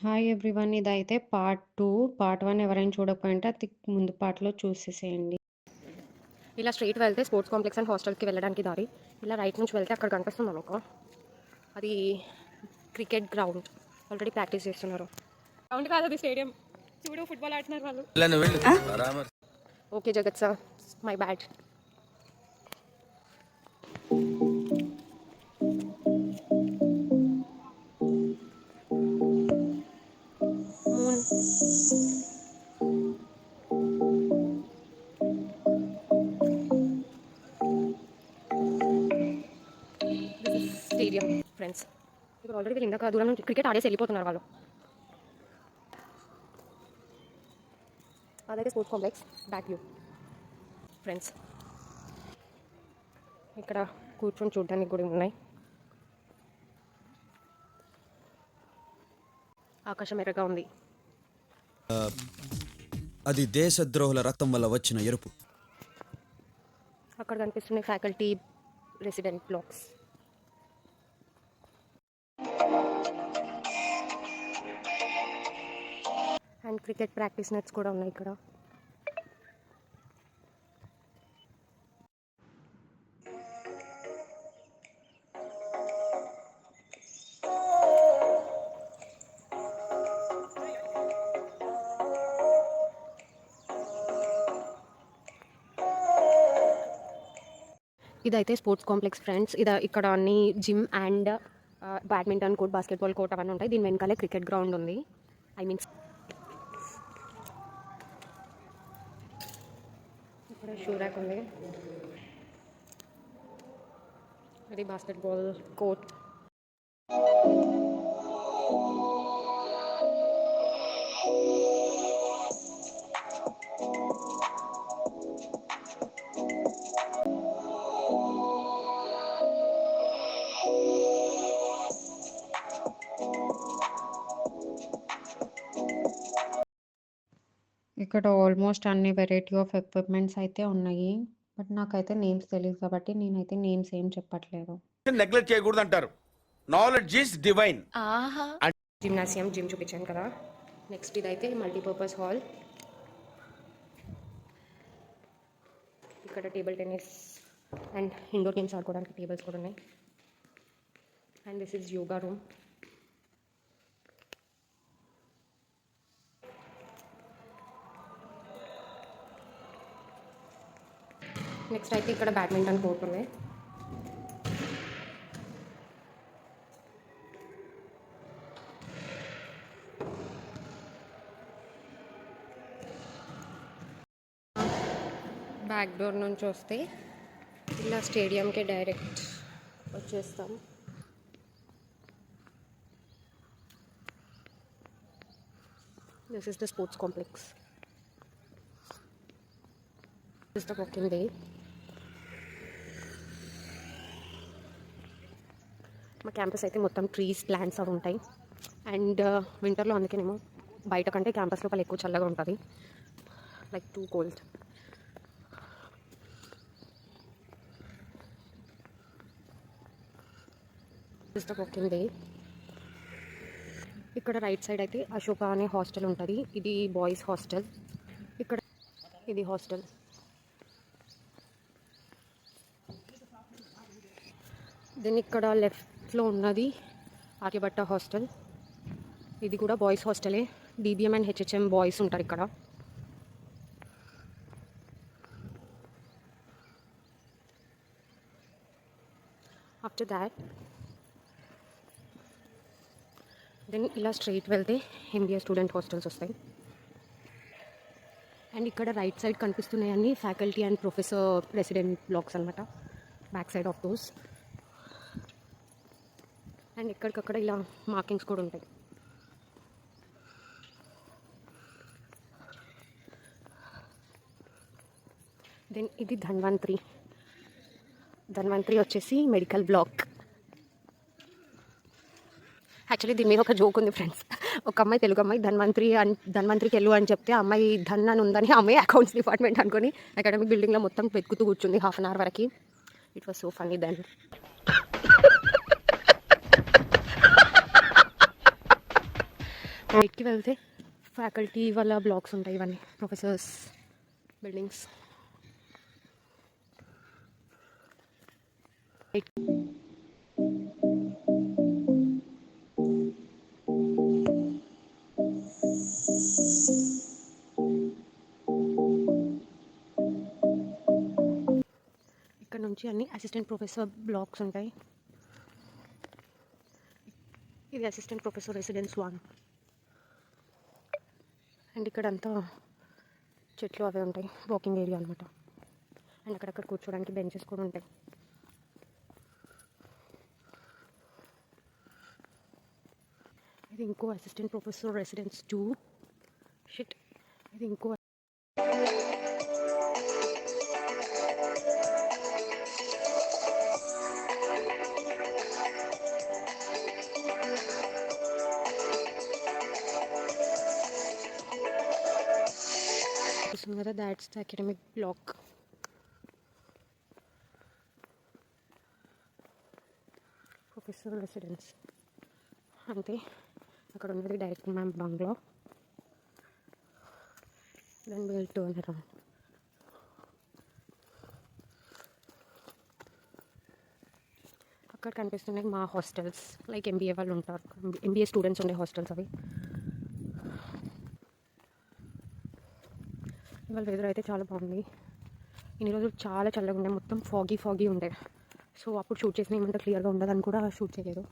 Hi everyone. ఇదైతే part 2. Part 1 ఎవరైనా చూడకపోయింటే అది ముందు పార్ట్‌లో చూసేసేయండి. ఇలా స్ట్రైట్ వెళ్తే స్పోర్ట్స్ కాంప్లెక్స్ అండ్ హాస్టల్కి వెళ్ళడానికి దారి. ఇలా రైట్ నుంచి వెళ్తే అక్కడ కనిపిస్తుంది అనుకో, అది క్రికెట్ గ్రౌండ్. ఆల్రెడీ ప్రాక్టీస్ చేస్తున్నారు. గ్రౌండ్ కాదు, అది స్టేడియం. చూడు, ఫుట్బాల్ ఆడుతున్నారు వాళ్ళు. ఓకే జగత్ sir, my bad. Moon stadium friends. ఇక్కడ ఆల్రెడీ వీళ్ళు ఇందాక దూరం నుంచి క్రికెట్ ఆడేసి వెళ్ళిపోతున్నారు వాళ్ళు. అదైతే sports complex back view friends. ఇక్కడ కూర్చొని చూడడానికి కూడా ఉన్నాయి. ఆకాశం ఎర్రగా ఉంది. అది దేశద్రోహుల రక్తం వల్ల వచ్చిన ఎరుపు. అక్కడ కనిపిస్తున్నాయి faculty resident blocks. And cricket practice nets కూడా ఉన్నాయి ఇక్కడ. ఇదైతే స్పోర్ట్స్ కాంప్లెక్స్ ఫ్రెండ్స్. ఇక్కడ అన్ని gym and badminton court, basketball court అవన్నీ ఉంటాయి. దీని వెనకాలే క్రికెట్ గ్రౌండ్ ఉంది. ఐ మీన్స్ ఇక్కడ షూ ర్యాక్ ఉంది. అది బాస్కెట్బాల్ కోర్ట్. ఇక్కడ ఆల్మోస్ట్ అన్ని వెరైటీ ఆఫ్ ఎక్విప్మెంట్స్ అయితే ఉన్నాయి. బట్ నాకైతే నేమ్స్ తెలియదు కాబట్టి నేనైతే నేమ్స్ ఏం చెప్పట్లేదు. నెగ్లెక్ట్ చేయకూడదు అంటారు. Knowledge is divine. Gymnasium, gym చూపించాను కదా. నెక్స్ట్ ఇదైతే మల్టీపర్పస్ హాల్. ఇక్కడ table tennis and indoor games ఆడుకోవడానికి టేబుల్స్ కూడా ఉన్నాయి. And this is yoga room. Next అయితే ఇక్కడ బ్యాడ్మింటన్ కోర్ట్ ఉంది. బ్యాక్ డోర్ నుంచి వస్తే ఇలా స్టేడియంకి డైరెక్ట్ వచ్చేస్తాం. This is the sports complex. This is the walking way. మా క్యాంపస్ అయితే మొత్తం ట్రీస్, ప్లాంట్స్ అవి ఉంటాయి. అండ్ వింటర్లో అందుకేనేమో బయట కంటే క్యాంపస్ లోపల ఎక్కువ చల్లగా ఉంటుంది. Like too cold. This the walking way. ఇక్కడ రైట్ సైడ్ అయితే అశోక అనే హాస్టల్ ఉంటుంది. ఇది బాయ్స్ హాస్టల్. ఇక్కడ ఇది హాస్టల్. దెన్ ఇక్కడ లెఫ్ట్లో ఉన్నది ఆర్యభట్ట హాస్టల్. ఇది కూడా బాయ్స్ హాస్టలే. డీబీఎం అండ్ హెచ్హెచ్ఎం బాయ్స్ ఉంటారు ఇక్కడ. ఆఫ్టర్ దాట్ దెన్ ఇలా స్ట్రైట్ వెళ్తే ఎంబీఏ స్టూడెంట్ హాస్టల్స్ వస్తాయి. అండ్ ఇక్కడ రైట్ సైడ్ కనిపిస్తున్నాయన్నీ faculty and professor resident blocks అనమాట. Back side of those. And ఎక్కడికక్కడ ఇలా మార్కింగ్స్ కూడా ఉంటాయి. దెన్ ఇది ధన్వంతరి. ధన్వంతరి వచ్చేసి మెడికల్ బ్లాక్. యాక్చువల్లీ దీని మీద ఒక జోక్ ఉంది ఫ్రెండ్స్. ఒక అమ్మాయి, తెలుగు అమ్మాయి, ధన్వంతరికి వెళ్ళు అని చెప్తే అమ్మాయి ధన్ అని ఉందని అమ్మాయి అకౌంట్స్ డిపార్ట్మెంట్ అనుకుని అకాడమిక్ బిల్డింగ్లో మొత్తం వెతుకుతూ కూర్చుంది హాఫ్ అన్ అవర్ వరకు. It was so funny then. రైట్కి వెళ్తే ఫ్యాకల్టీ వాళ్ళ బ్లాక్స్ ఉంటాయి, ఇవన్నీ ప్రొఫెసర్స్ బిల్డింగ్స్. ఇక్కడ నుంచి అన్ని అసిస్టెంట్ ప్రొఫెసర్ బ్లాక్స్ ఉంటాయి. ఇది అసిస్టెంట్ ప్రొఫెసర్ రెసిడెన్స్ 1. అండ్ ఇక్కడంతా చెట్లు అవే ఉంటాయి, వాకింగ్ ఏరియా అనమాట. అండ్ అక్కడక్కడ కూర్చోడానికి బెంచెస్ కూడా ఉంటాయి. ఇది ఇంకో అసిస్టెంట్ ప్రొఫెసర్ రెసిడెన్స్ 2. ఇది ఇంకో కదా, that's the academic block. Professor residence అంతే. అక్కడ ఉన్నది director ma'am bungalow. Then will turn around. అక్కడ కనిపిస్తున్నాయి మా హాస్టల్స్, లైక్ ఎంబీఏ వాళ్ళు ఉంటారు, ఎంబీఏ స్టూడెంట్స్ ఉండే హాస్టల్స్ అవి. ఇవాళ వెదర్ అయితే చాలా బాగుంది. ఇన్ని రోజులు చాలా చల్లగా ఉండే, మొత్తం ఫాగీ ఉండే. సో అప్పుడు షూట్ చేసిన ఏమంటే క్లియర్గా ఉండదని కూడా షూట్ చేయలేదు.